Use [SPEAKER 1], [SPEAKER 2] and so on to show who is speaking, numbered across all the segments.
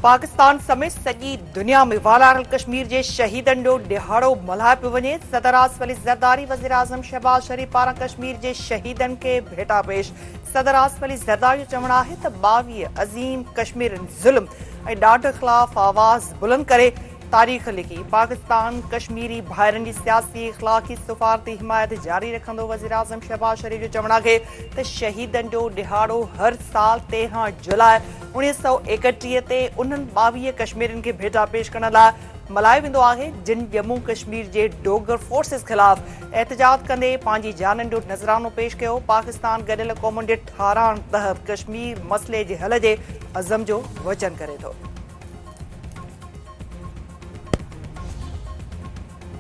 [SPEAKER 1] पाकिस्तान समेत सॼी दुनिया में वालारल कश्मीर जे शहीदनि जो ॾिहाड़ो मल्हाए पियो वञे। सदर आसिफ अली ज़रदारी वज़ीर आज़म शहबाज शरीफ पारां कश्मीर जे शहीदनि खे भेटा पेश। सदर आसिफ अली ज़रदारी जो चवणु आहे त 22 अज़ीम कश्मीरनि ज़ुल्म ऐं ॾाढ ख़िलाफ़ आवाज़ बुलंद करे तारीख़ लिखी। पाकिस्तान कश्मीरी भाइरनि जी सियासी इख़लाक़ी सफ़ारती हिमायत जारी रखंदो। वज़ीर आज़म शहबाज शरीफ जो चवणु आहे त शहीदनि जो ॾिहाड़ो हर साल 13 जुलाई 1931 ते उन्हनि 22 कश्मीरियुनि खे भेटा पेश करण लाइ मल्हायो वेंदो आहे जिन जम्मू कश्मीर जे डोगर फोर्सिस ख़िलाफ़ एहतजाज कंदे पंहिंजी जाननि जो नज़रानो पेश कयो। पाकिस्तान गॾियल क़ौमुनि जे ठाराहिण तहत कश्मीर मसइले जे हल जे अज़म जो वचन करे थो।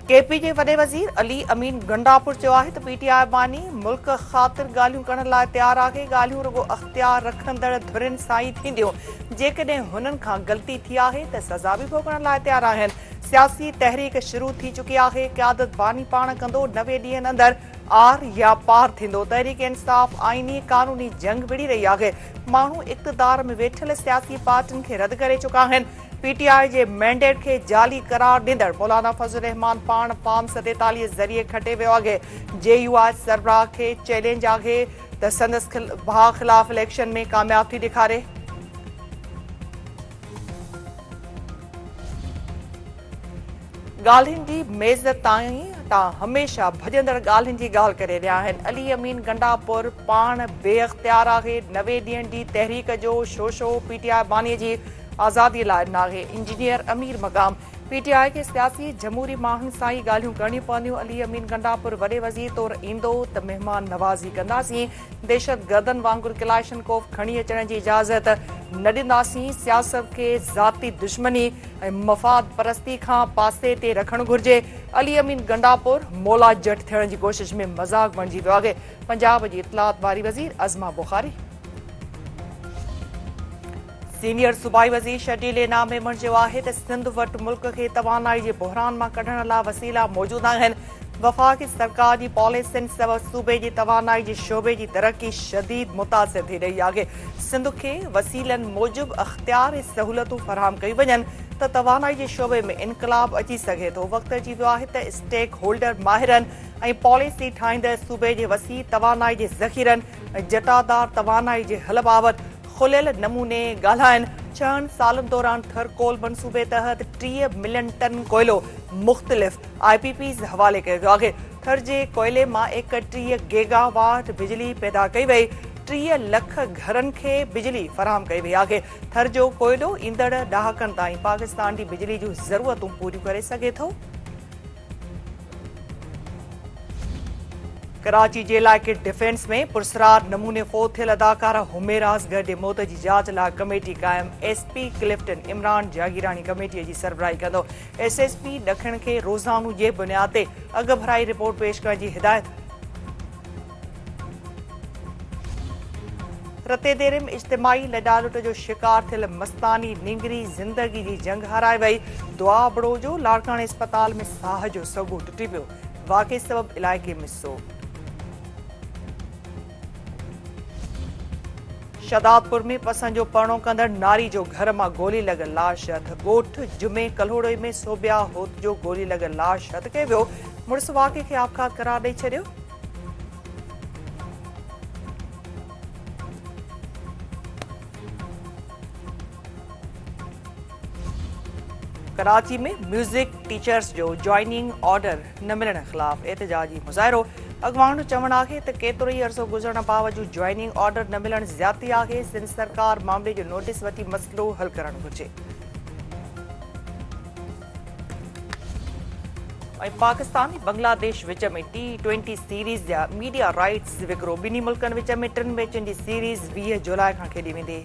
[SPEAKER 1] केपी जे वॾे वज़ीर अली अमीन गंडापुर चयो आहे त पीटीआई बानी मुल्क ख़ातिर ॻाल्हियूं करण लाइ तयारु आहे। ॻाल्हियूं रुॻो अख़्तियार रखंदड़ धुरियुनि सां ई थींदियूं। जेकॾहिं हुननि खां ग़लती थी आहे त सज़ा बि भोगण लाइ तयारु आहिनि। सियासी तहरीक शुरू थी चुकी आहे। क़यादत बानी पाण कंदो। 90 ॾींहंनि अंदरि आर या पार थींदो। तहरीक इंसाफ़ आईनी क़ानूनी जंग विड़ी रही आहे। माण्हू इक़्तिदार में वेठल सियासी पार्टियुनि खे रद्द करे चुका आहिनि। पीटीआई जे मैंडेट खे जाली करार ॾींदड़ मौलाना फज़लुर रहमान पाण फार्म 47 ज़रिए खटे वियो आहे। जेयूआई सरबराह खे चैलेंज आहे त संदसि भाउ ख़िलाफ़ इलेक्शन में कामयाब थी ॾेखारे। ॻाल्हियुनि जी मेज़ तां हमेशह भॼंदड़ ॻाल्हियुनि जी ॻाल्हि करे रहिया आहिनि। अली अमीन गंडापुर पाण बेअख़्तियार आहे। 90 ॾींहनि जी तहरीक जो शोशो पीटीआई बानीअ जी आज़ादी लाइ नाहे। इंजीनियर अमीर मक़ाम पीटीआई खे सियासी जमहूरी माण्हुनि सां ई ॻाल्हियूं करणियूं पवंदियूं। अली अमीन गंडापुर वॾे वज़ीर तौरु ईंदो त महिमान नवाज़ी कंदासीं। दहशतगर्दनि वांगुरु किलाशनकोफ खणी अचण जी इजाज़त न ॾींदासीं। सियासत खे ज़ाती दुश्मनी ऐं मफ़ाद परस्ती खां पासे ते रखणु घुर्जे। अली अमीन गंडापुर मौला जट थियण जी कोशिश में मज़ाक़ बणिजी वियो आहे। पंजाब जी इत्तलात वारी वज़ीर अज़मा बुखारी सीनियर सूबाई वज़ीर शर्जील इनाम मेमण चयो आहे त सिंध वटि मुल्क खे तवानाई जे बहरान मां कढण लाइ वसीला मौजूदु आहिनि। वफ़ाक़ी सरकार जी पॉलिसियुनि सबबि सूबे जी तवानाई जे शोबे जी तरक़ी शदीद मुतासिर थी रही आहे। सिंध खे वसीलनि मूजिबि अख़्तियार ऐं सहूलियतूं फ़राहम कयूं वञनि त तवानाई जे शोबे में इनक़लाब अची सघे थो। वक़्तु अची वियो आहे त स्टेक होल्डर माहिरनि ऐं पॉलिसी ठाहींदड़ सूबे जे वसी तवानाई जे ज़ख़ीरनि ऐं जटादार तवानाई जे हल बाबति खुलियल नमूने ॻाल्हाइनि। 6 सालनि दौरान थरकोल मनसूबे तहत 30 मिलियन टन कोयलो मुख़्तलिफ़ IPPs हवाले कयो वियो आहे। थर जे कोयले मां 31 गीगावाट बिजली पैदा कई वई। 30 लख घरनि खे बिजली फ़राहम कई वई आहे। थर जो कोयलो ईंदड़ ॾहाकनि ताईं पाकिस्तान जी बिजली जूं ज़रूरतूं पूरियूं करे सघे थो। कराची जे इलाइक़े डिफेंस में पुरसरार नमूने फ़ौत थियल अदाकारा हुमेरा असगर जे मौत जी जाच लाइ कमेटी क़ाइम। SP क्लिफ्टन इमरान जागीरानी कमेटीअ जी सरबराही कंदो। SSP ॾखण खे रोज़ानू जे बुनियाद ते अघ भराई रिपोर्ट पेश करण जी हिदायत। रते देरे में इज्तिमाई लॾालुट जो शिकार थियल मस्तानी निंगरी ज़िंदगी जी जंग हाराए वई। दुआ बड़ोजो लाड़काणे अस्पताल में साह जो सॻो टुटी पियो। वाक़े सबबि इलाइक़े में सोग। शदादपुर में पसंद जो परणो कंदड़ नारी जो घर मां गोली लॻल लाश हथ। ॻोठ जुमे कल्होड़े में सोबिया होत जो गोली लॻल लाश हथ कयो वियो। मुड़ुस वाक़े खे आपघात करार ॾेई छॾियो। कराची में म्यूज़िक टीचर्स जो जॉइनिंग ऑर्डर न मिलण ख़िलाफ़ एहतजाजी मुज़ाहिरो। अॻवान जो चवणु आहे त केतिरो ई अरसो गुज़रण बावजूदि जॉइनिंग ऑर्डर न मिलण ज़्यादती आहे। सिंध सरकार मामले जो नोटिस वठी मसइलो हल करणु घुर्जे। ऐं पाकिस्तान ऐं बांग्लादेश विच में T20 सीरीज़ जा मीडिया राइट्स विकिरो। ॿिन्ही मुल्कनि विच में 3 मैचनि जी सीरीज़ 20 जुलाई खां खेॾी वेंदी।